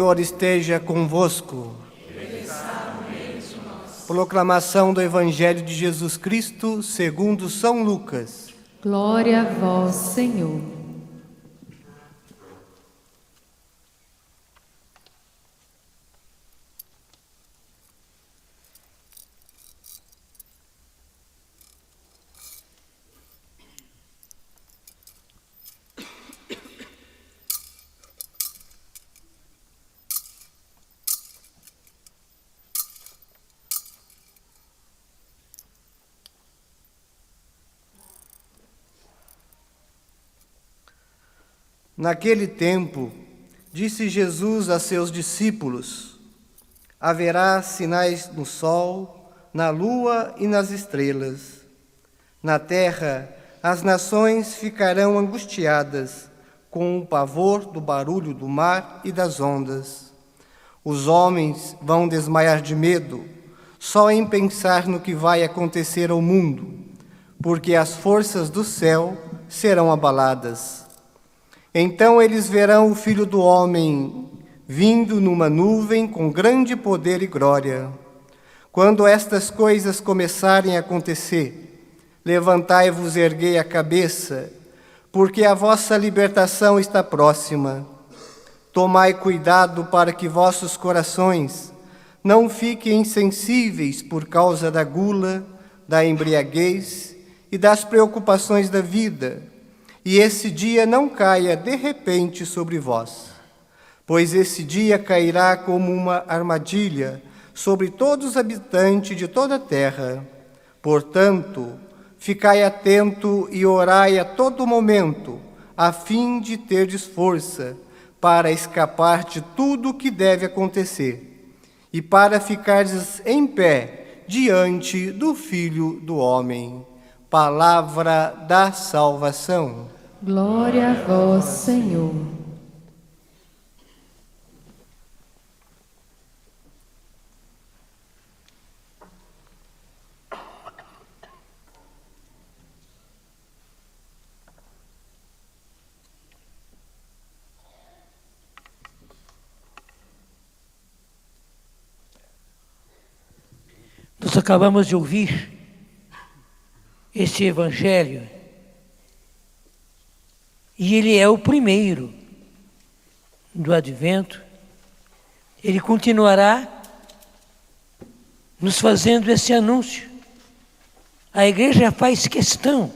Senhor esteja convosco. Proclamação do Evangelho de Jesus Cristo segundo São Lucas. Glória a vós, Senhor. Naquele tempo, disse Jesus a seus discípulos: haverá sinais no sol, na lua e nas estrelas. Na terra, as nações ficarão angustiadas, com o pavor do barulho do mar e das ondas. Os homens vão desmaiar de medo, só em pensar no que vai acontecer ao mundo, porque as forças do céu serão abaladas. Então eles verão o Filho do Homem vindo numa nuvem com grande poder e glória. Quando estas coisas começarem a acontecer, levantai-vos e erguei a cabeça, porque a vossa libertação está próxima. Tomai cuidado para que vossos corações não fiquem insensíveis por causa da gula, da embriaguez e das preocupações da vida, e esse dia não caia de repente sobre vós, pois esse dia cairá como uma armadilha sobre todos os habitantes de toda a terra. Portanto, ficai atento e orai a todo momento, a fim de terdes força para escapar de tudo o que deve acontecer e para ficardes em pé diante do Filho do Homem. Palavra da salvação. Glória a vós, Senhor. Nós acabamos de ouvir este Evangelho e ele é o primeiro do Advento. Ele continuará nos fazendo esse anúncio. A Igreja faz questão,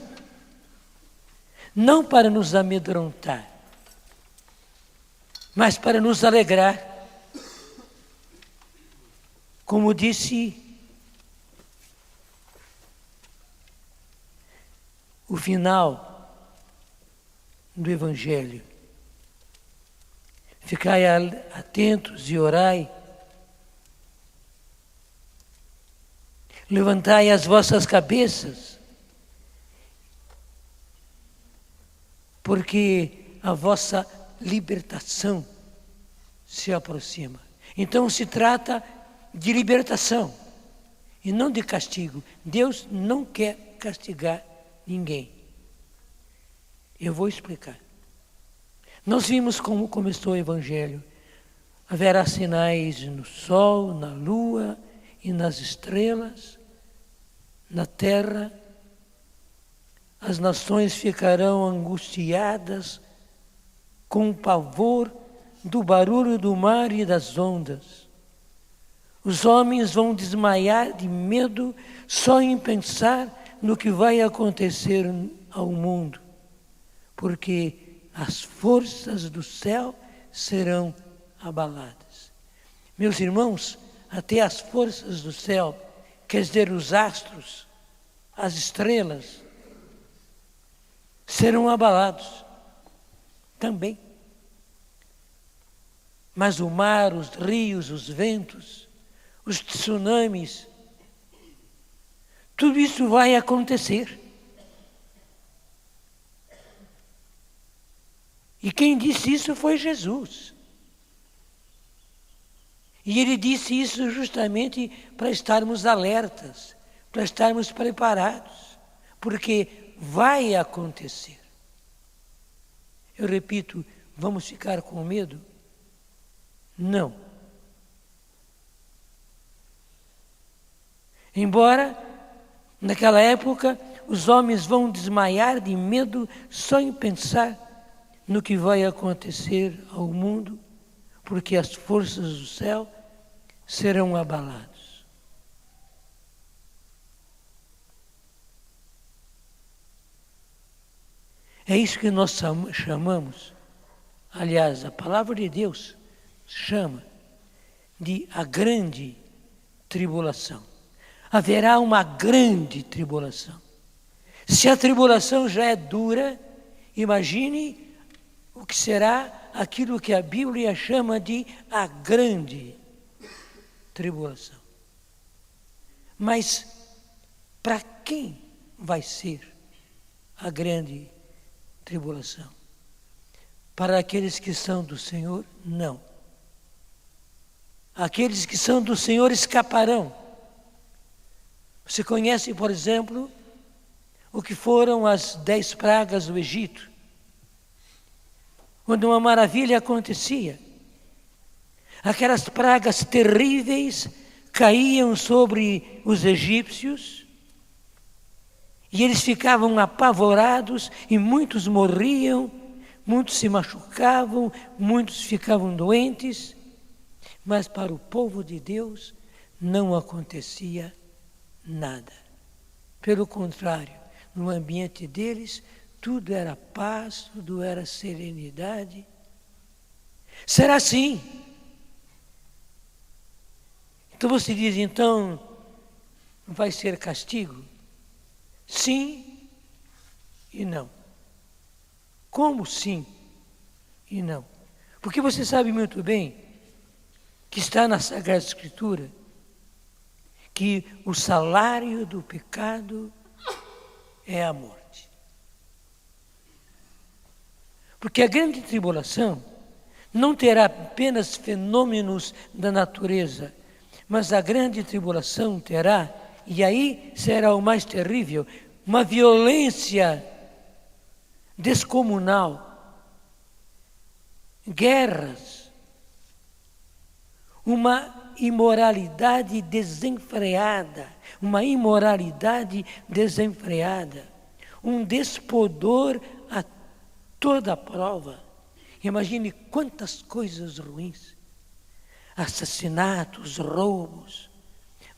não para nos amedrontar, mas para nos alegrar. Como disse o final do Evangelho: ficai atentos e orai, levantai as vossas cabeças, porque a vossa libertação se aproxima. Então se trata de libertação e não de castigo. Deus não quer castigar ninguém. Eu vou explicar. Nós vimos como começou o Evangelho. Haverá sinais no sol, na lua e nas estrelas. Na terra, as nações ficarão angustiadas com o pavor do barulho do mar e das ondas. Os homens vão desmaiar de medo só em pensar no que vai acontecer ao mundo, porque as forças do céu serão abaladas. Meus irmãos, até as forças do céu, quer dizer, os astros, as estrelas, serão abalados também. Mas o mar, os rios, os ventos, os tsunamis, tudo isso vai acontecer. E quem disse isso foi Jesus. E ele disse isso justamente para estarmos alertas, para estarmos preparados, porque vai acontecer. Eu repito, vamos ficar com medo? Não. Embora, naquela época, os homens vão desmaiar de medo só em pensar no que vai acontecer ao mundo, porque as forças do céu serão abaladas. É isso que nós chamamos, aliás, a palavra de Deus chama de a grande tribulação. Haverá uma grande tribulação. Se a tribulação já é dura, imagine o que será aquilo que a Bíblia chama de a grande tribulação. Mas para quem vai ser a grande tribulação? Para aqueles que são do Senhor? Não. Aqueles que são do Senhor escaparão. Você conhece, por exemplo, o que foram as 10 pragas do Egito? Quando uma maravilha acontecia, aquelas pragas terríveis caíam sobre os egípcios e eles ficavam apavorados e muitos morriam, muitos se machucavam, muitos ficavam doentes, mas para o povo de Deus não acontecia nada. Pelo contrário, no ambiente deles, tudo era paz, tudo era serenidade. Será assim? Então você diz, então, vai ser castigo? Sim e não. Como sim e não? Porque você sabe muito bem que está na Sagrada Escritura que o salário do pecado é a morte. Porque a grande tribulação não terá apenas fenômenos da natureza, mas a grande tribulação terá, e aí será o mais terrível, uma violência descomunal, guerras, uma imoralidade desenfreada, um despudor a toda prova. Imagine quantas coisas ruins, assassinatos, roubos,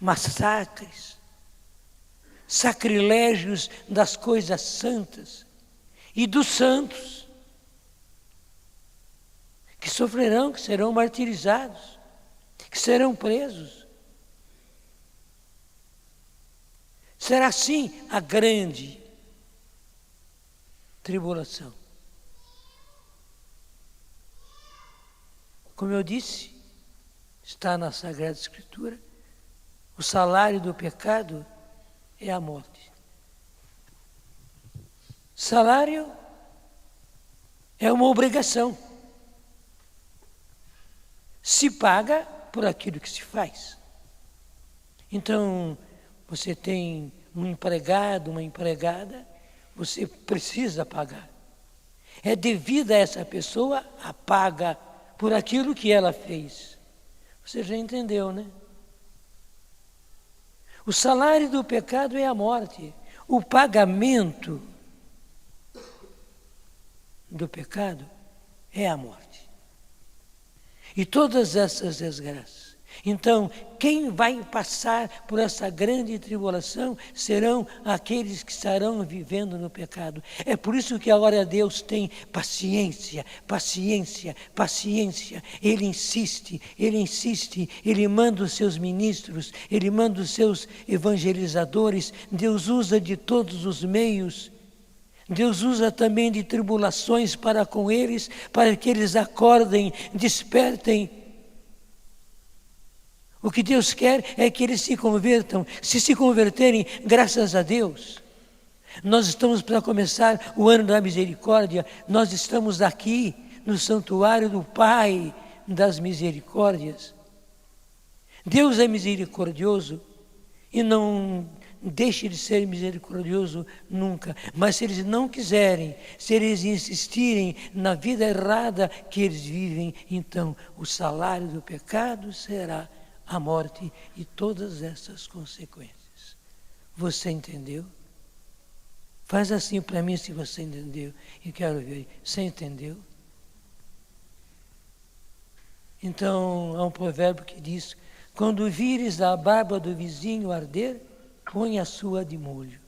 massacres, sacrilégios das coisas santas e dos santos, que sofrerão, que serão martirizados, que serão presos. Será assim a grande tribulação. Como eu disse, está na Sagrada Escritura, o salário do pecado é a morte. Salário é uma obrigação. Se paga por aquilo que se faz. Então, você tem um empregado, uma empregada, você precisa pagar. É devida a essa pessoa a paga por aquilo que ela fez. Você já entendeu, né? O salário do pecado é a morte. O pagamento do pecado é a morte. E todas essas desgraças. Então, quem vai passar por essa grande tribulação serão aqueles que estarão vivendo no pecado. É por isso que agora Deus tem paciência, paciência, paciência. Ele insiste, Ele manda os seus ministros, Ele manda os seus evangelizadores. Deus usa de todos os meios. Deus usa também de tribulações para com eles, para que eles acordem, despertem. O que Deus quer é que eles se convertam. Se converterem, graças a Deus. Nós estamos para começar o ano da misericórdia. Nós estamos aqui no santuário do Pai das misericórdias. Deus é misericordioso e não deixe de ser misericordioso nunca. Mas se eles não quiserem, se eles insistirem na vida errada que eles vivem, então o salário do pecado será a morte e todas essas consequências. Você entendeu? Faz assim para mim se você entendeu. Eu quero ver. Você entendeu? Então, há um provérbio que diz: quando vires a barba do vizinho arder, põe a sua de molho.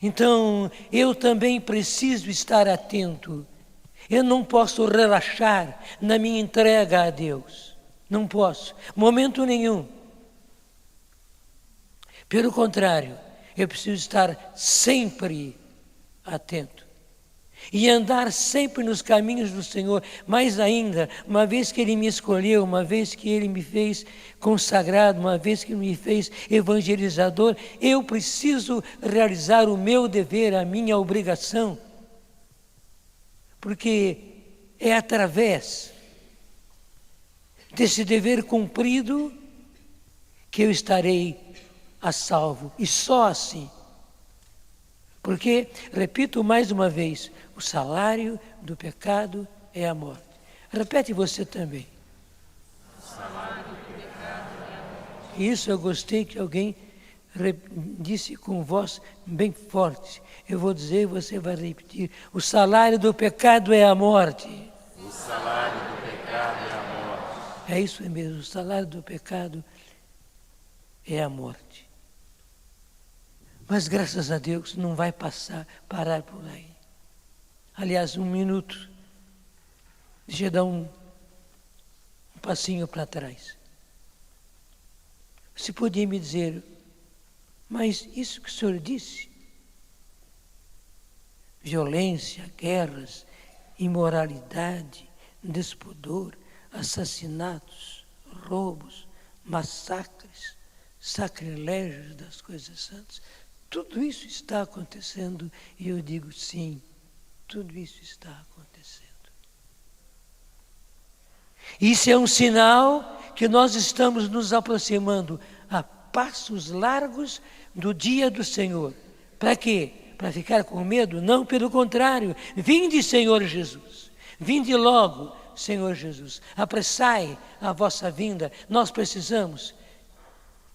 Então, eu também preciso estar atento. Eu não posso relaxar na minha entrega a Deus. Não posso, momento nenhum. Pelo contrário, eu preciso estar sempre atento. E andar sempre nos caminhos do Senhor. Mais ainda, uma vez que Ele me escolheu, uma vez que Ele me fez consagrado, uma vez que Ele me fez evangelizador, eu preciso realizar o meu dever, a minha obrigação. Porque é através desse dever cumprido que eu estarei a salvo. E só assim. Porque, repito mais uma vez, o salário do pecado é a morte. Repete você também. O salário do pecado é a morte. Isso eu gostei que alguém disse com voz bem forte. Eu vou dizer e você vai repetir. O salário do pecado é a morte. O salário do pecado é a morte. É isso mesmo, o salário do pecado é a morte. Mas graças a Deus não vai parar por aí. Aliás, um minuto, deixa eu dar um passinho para trás. Você podia me dizer, mas isso que o senhor disse, violência, guerras, imoralidade, despudor, assassinatos, roubos, massacres, sacrilégios das coisas santas, tudo isso está acontecendo e eu digo sim, tudo isso está acontecendo. Isso é um sinal que nós estamos nos aproximando a passos largos do dia do Senhor. Para quê? Para ficar com medo? Não, pelo contrário. Vinde, Senhor Jesus. Vinde logo, Senhor Jesus. Apressai a vossa vinda. Nós precisamos.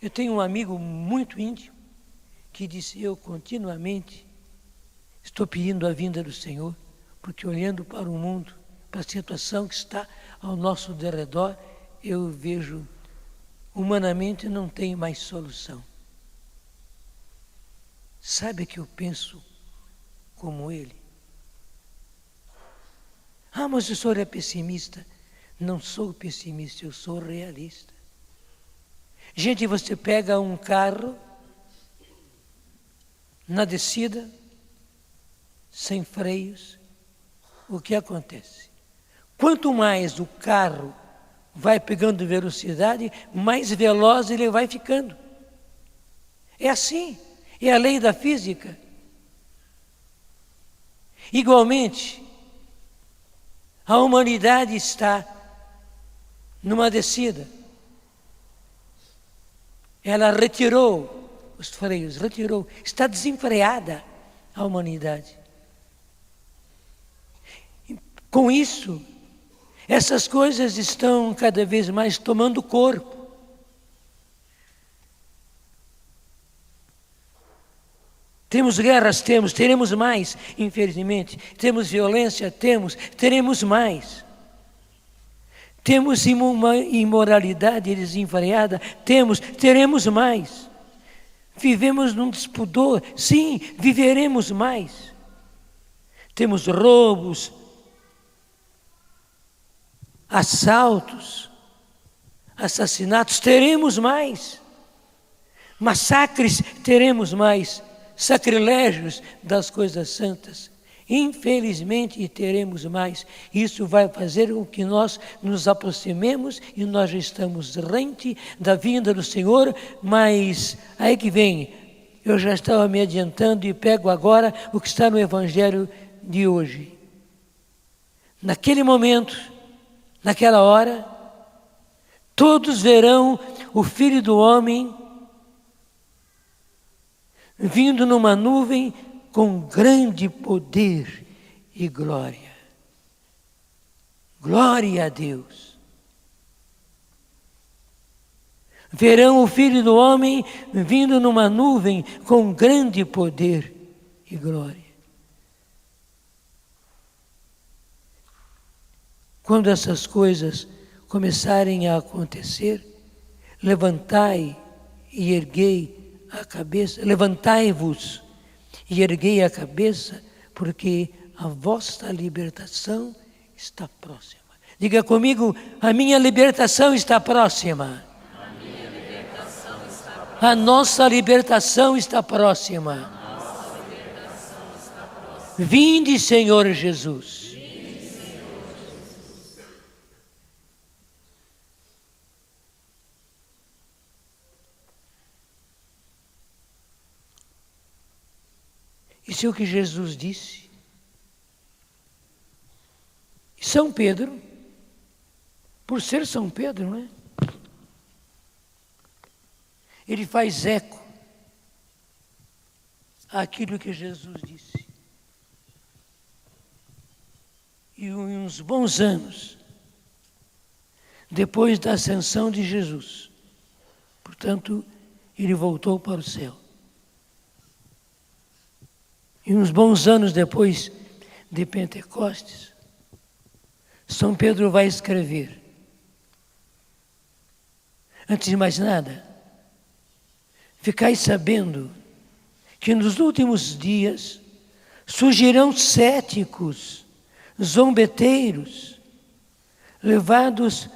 Eu tenho um amigo muito íntimo que disse, eu continuamente estou pedindo a vinda do Senhor, porque olhando para o mundo, para a situação que está ao nosso derredor, eu vejo, humanamente não tem mais solução. Sabe que eu penso como ele? Ah, mas o senhor é pessimista. Não sou pessimista, eu sou realista. Gente, você pega um carro, na descida, sem freios, o que acontece? Quanto mais o carro vai pegando velocidade, mais veloz ele vai ficando. É assim, é a lei da física. Igualmente, a humanidade está numa descida. Ela retirou os freios, retirou, está desenfreada a humanidade. Com isso, essas coisas estão cada vez mais tomando corpo. Temos guerras, teremos mais, infelizmente. Temos violência, teremos mais. Temos imoralidade desenfreada, teremos mais. Vivemos num despudor, sim, viveremos mais. Temos roubos, assaltos, assassinatos, teremos mais. Massacres, teremos mais. Sacrilégios das coisas santas, infelizmente, teremos mais. Isso vai fazer com que nós nos aproximemos e nós já estamos rente da vinda do Senhor, mas aí que vem, eu já estava me adiantando e pego agora o que está no Evangelho de hoje. Naquele momento, naquela hora, todos verão o Filho do Homem vindo numa nuvem com grande poder e glória. Glória a Deus. Verão o Filho do Homem vindo numa nuvem com grande poder e glória. Quando essas coisas começarem a acontecer, levantai e erguei a cabeça, levantai-vos e erguei a cabeça, porque a vossa libertação está próxima. Diga comigo, a minha libertação está próxima. A minha libertação está próxima. A nossa libertação está próxima. A nossa libertação está próxima. Vinde, Senhor Jesus. Vinde, Senhor Jesus. Isso é o que Jesus disse. São Pedro, por ser São Pedro, não é? Ele faz eco àquilo que Jesus disse. E uns bons anos depois da ascensão de Jesus, portanto, ele voltou para o céu. E uns bons anos depois de Pentecostes, São Pedro vai escrever. Antes de mais nada, ficai sabendo que nos últimos dias surgirão céticos, zombeteiros, levados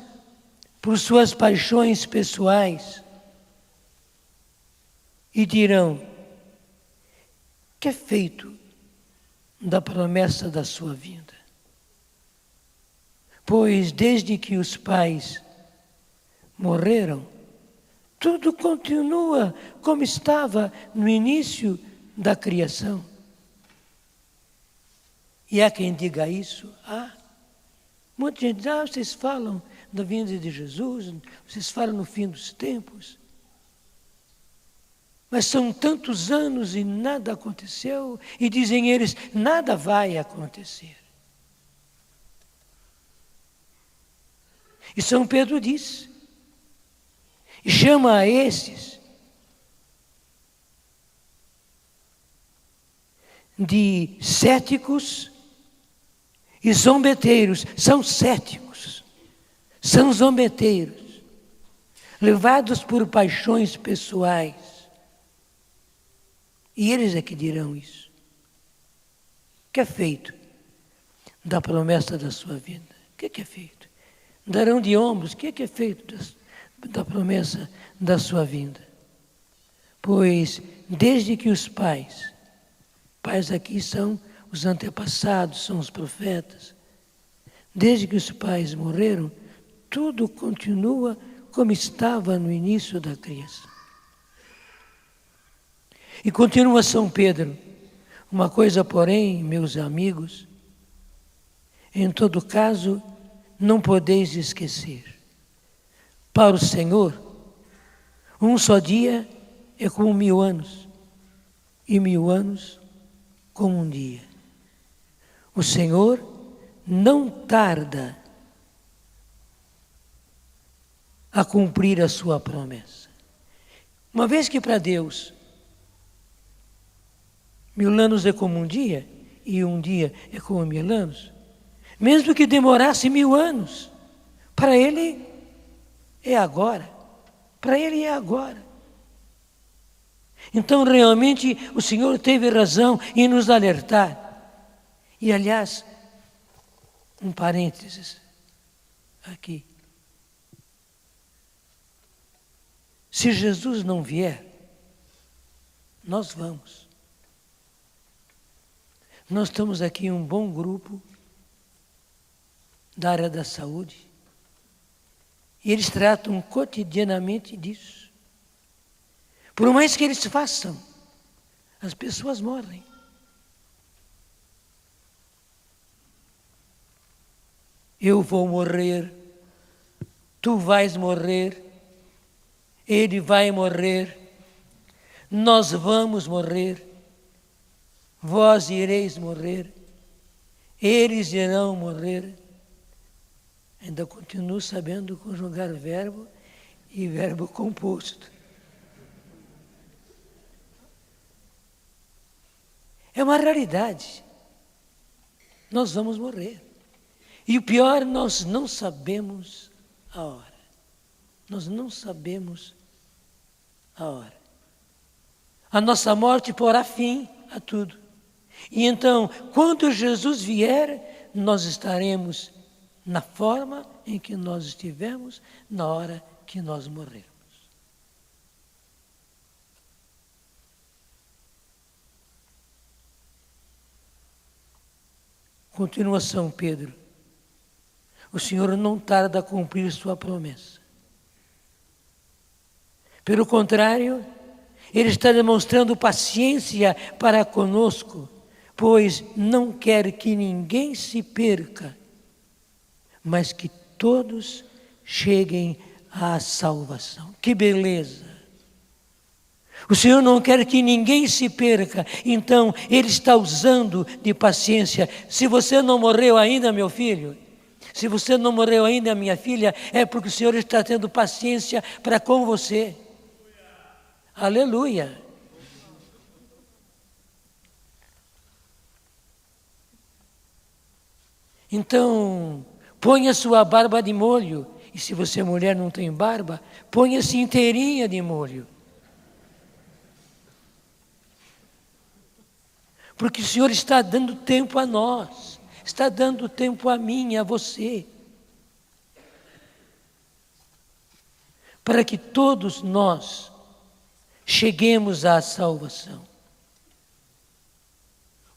por suas paixões pessoais, e dirão: que é feito da promessa da sua vinda? Pois desde que os pais morreram, tudo continua como estava no início da criação. E há quem diga isso. Muita gente diz, vocês falam da vinda de Jesus, vocês falam no fim dos tempos. Mas são tantos anos e nada aconteceu, e dizem eles, nada vai acontecer. E São Pedro diz, e chama a esses de céticos e zombeteiros. São céticos, são zombeteiros, levados por paixões pessoais. E eles é que dirão isso. O que é feito da promessa da sua vida? O que é feito? Darão de ombros. O que é feito da promessa da sua vinda? Pois desde que os pais aqui são os antepassados, são os profetas, desde que os pais morreram, tudo continua como estava no início da criação. E continua São Pedro, uma coisa, porém, meus amigos, em todo caso, não podeis esquecer. Para o Senhor, um só dia é como 1000 anos, e 1000 anos como um dia. O Senhor não tarda a cumprir a sua promessa. Uma vez que para Deus 1000 anos é como um dia, e um dia é como 1000 anos, mesmo que demorasse 1000 anos, para Ele é agora. Para Ele é agora. Então, realmente, o Senhor teve razão em nos alertar. E, aliás, um parênteses aqui. Se Jesus não vier, nós vamos. Nós estamos aqui em um bom grupo da área da saúde, e eles tratam cotidianamente disso. Por mais que eles façam, as pessoas morrem. Eu vou morrer, tu vais morrer, ele vai morrer, nós vamos morrer, vós ireis morrer, eles irão morrer. Ainda continuo sabendo conjugar verbo e verbo composto. É uma realidade. Nós vamos morrer. E o pior, nós não sabemos a hora. Nós não sabemos a hora. A nossa morte porá fim a tudo. E então, quando Jesus vier, nós estaremos na forma em que nós estivemos na hora que nós morrermos. Continua São Pedro. O Senhor não tarda a cumprir sua promessa. Pelo contrário, Ele está demonstrando paciência para conosco, pois não quer que ninguém se perca, mas que todos cheguem à salvação. Que beleza! O Senhor não quer que ninguém se perca, então Ele está usando de paciência. Se você não morreu ainda, meu filho, se você não morreu ainda, minha filha, é porque o Senhor está tendo paciência para com você. Aleluia! Então, ponha sua barba de molho. E se você mulher não tem barba, ponha-se inteirinha de molho. Porque o Senhor está dando tempo a nós, está dando tempo a mim, a você, para que todos nós cheguemos à salvação.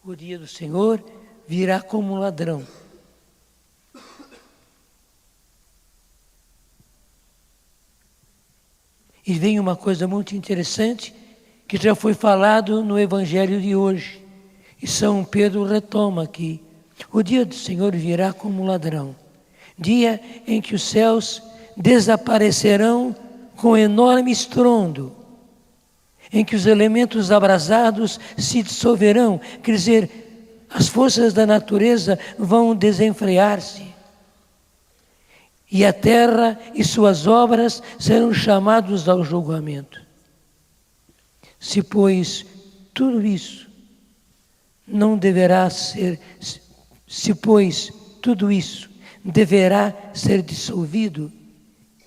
O dia do Senhor virá como um ladrão. E vem uma coisa muito interessante que já foi falado no Evangelho de hoje. E São Pedro retoma aqui. O dia do Senhor virá como um ladrão. Dia em que os céus desaparecerão com enorme estrondo. Em que os elementos abrasados se dissolverão. Quer dizer, as forças da natureza vão desenfrear-se. E a terra e suas obras serão chamados ao julgamento. Se, pois, tudo isso não deverá ser, se, pois, tudo isso deverá ser dissolvido,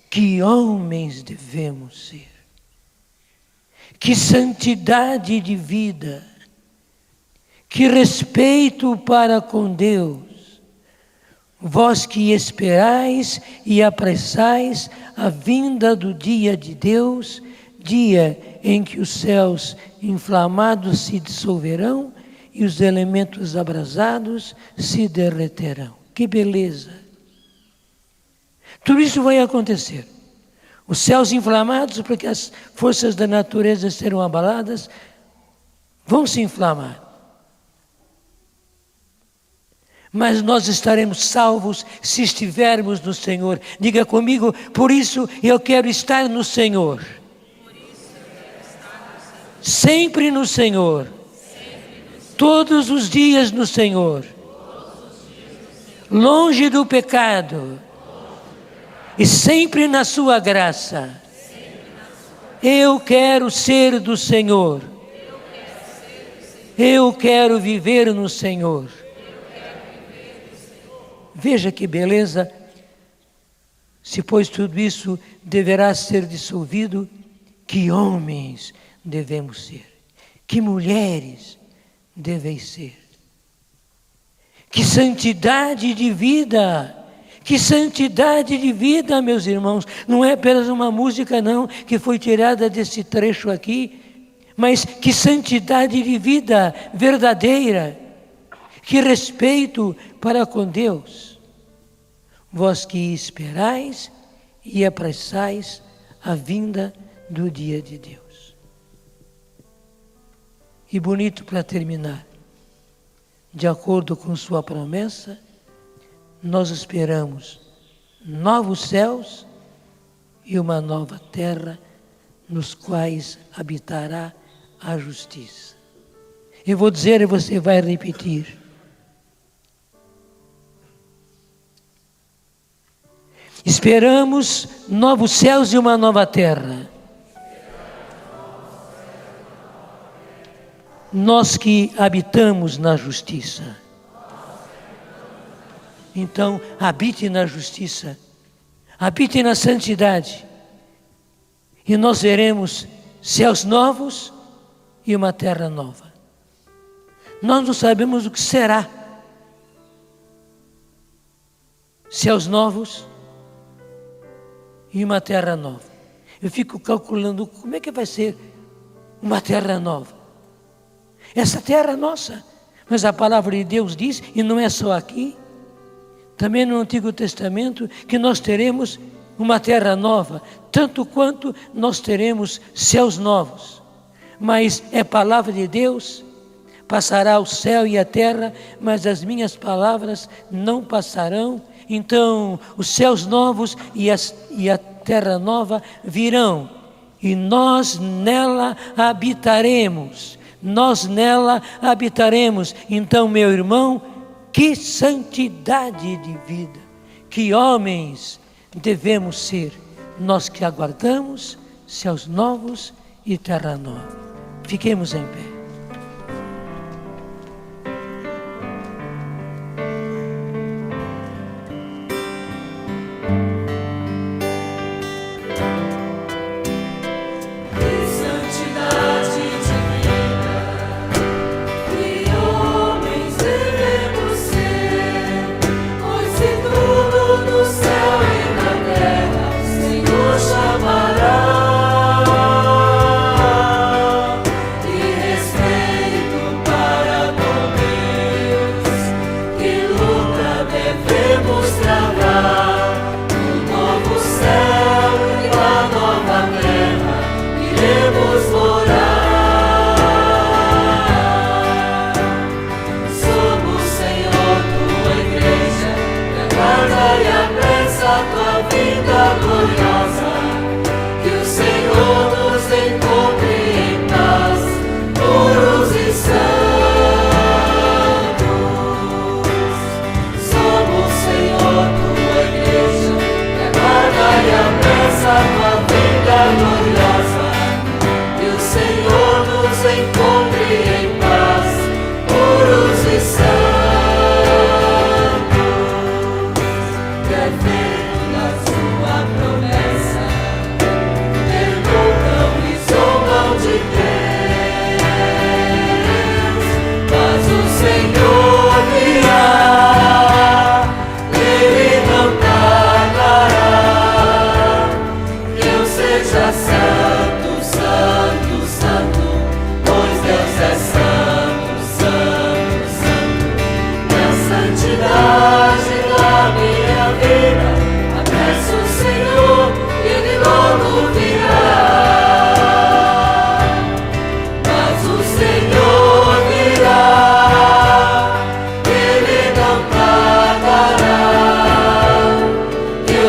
que homens devemos ser? Que santidade de vida, que respeito para com Deus, vós que esperais e apressais a vinda do dia de Deus, dia em que os céus inflamados se dissolverão e os elementos abrasados se derreterão. Que beleza! Tudo isso vai acontecer. Os céus inflamados, porque as forças da natureza serão abaladas, vão se inflamar. Mas nós estaremos salvos se estivermos no Senhor. Diga comigo, por isso eu quero estar no Senhor. Sempre no Senhor. Todos os dias no Senhor. Longe do pecado. E sempre na sua graça. Eu quero ser do Senhor. Eu quero viver no Senhor. Veja que beleza. Se pois tudo isso deverá ser dissolvido, que homens devemos ser, que mulheres deveis ser, que santidade de vida, meus irmãos. Não é apenas uma música não, que foi tirada desse trecho aqui, mas que santidade de vida verdadeira, que respeito para com Deus. Vós que esperais e apressais a vinda do dia de Deus. E bonito para terminar, de acordo com sua promessa, nós esperamos novos céus e uma nova terra, nos quais habitará a justiça. Eu vou dizer e você vai repetir. Esperamos novos céus e uma nova terra. Nós que habitamos na justiça. Então, habite na justiça, habite na santidade, e nós veremos céus novos e uma terra nova. Nós não sabemos o que será. Céus novos e uma terra nova. Eu fico calculando como é que vai ser uma terra nova. Essa terra é nossa, mas a palavra de Deus diz, e não é só aqui, também no Antigo Testamento, que nós teremos uma terra nova, tanto quanto nós teremos céus novos. Mas é palavra de Deus, passará o céu e a terra, mas as minhas palavras não passarão. Então, os céus novos e a terra nova virão, e nós nela habitaremos. Nós nela habitaremos. Então, meu irmão, que santidade de vida, que homens devemos ser, nós que aguardamos céus novos e terra nova. Fiquemos em pé.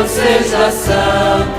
Seja santo.